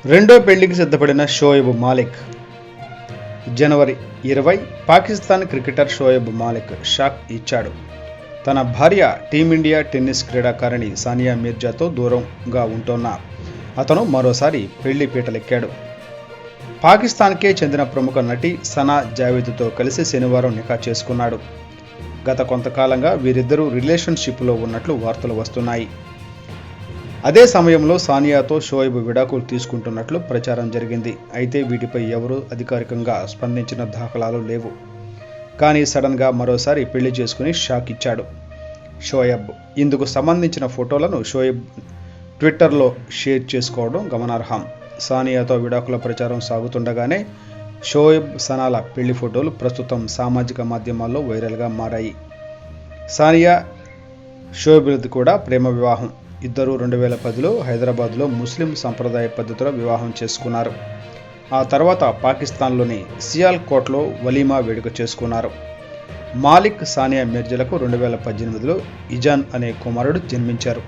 రెండో పెళ్లికి సిద్ధపడిన షోయబ్ మాలిక్. జనవరి 20 పాకిస్తాన్ క్రికెటర్ షోయబ్ మాలిక్ షాక్ ఇచ్చాడు. తన భార్య టీమిండియా టెన్నిస్ క్రీడాకారిణి సానియా మీర్జాతో దూరంగా ఉంటున్న అతను మరోసారి పెళ్లి పీటలెక్కాడు. పాకిస్తాన్కే చెందిన ప్రముఖ నటి సనా జావేద్తో కలిసి శనివారం నికా చేసుకున్నాడు. గత కొంతకాలంగా వీరిద్దరూ రిలేషన్షిప్లో ఉన్నట్లు వార్తలు వస్తున్నాయి. అదే సమయంలో సానియాతో షోయబ్ విడాకులు తీసుకుంటున్నట్లు ప్రచారం జరిగింది. అయితే వీటిపై ఎవరూ అధికారికంగా స్పందించిన దాఖలాలు లేవు. కానీ సడన్గా మరోసారి పెళ్లి చేసుకుని షాక్ ఇచ్చాడు షోయబ్. ఇందుకు సంబంధించిన ఫోటోలను షోయబ్ ట్విట్టర్లో షేర్ చేసుకోవడం గమనార్హం. సానియాతో విడాకుల ప్రచారం సాగుతుండగానే షోయబ్ సనాల పెళ్లి ఫోటోలు ప్రస్తుతం సామాజిక మాధ్యమాల్లో వైరల్గా మారాయి. సానియా షోయబ్ది కూడా ప్రేమ వివాహం. ఇద్దరు 2010లో హైదరాబాద్లో ముస్లిం సంప్రదాయ పద్ధతిలో వివాహం చేసుకున్నారు. ఆ తర్వాత పాకిస్తాన్లోని సియాల్కోట్లో వలీమా వేడుక చేసుకున్నారు. మాలిక్ సానియా మీర్జాలకు 2018లో ఇజాన్ అనే కుమారుడు జన్మించారు.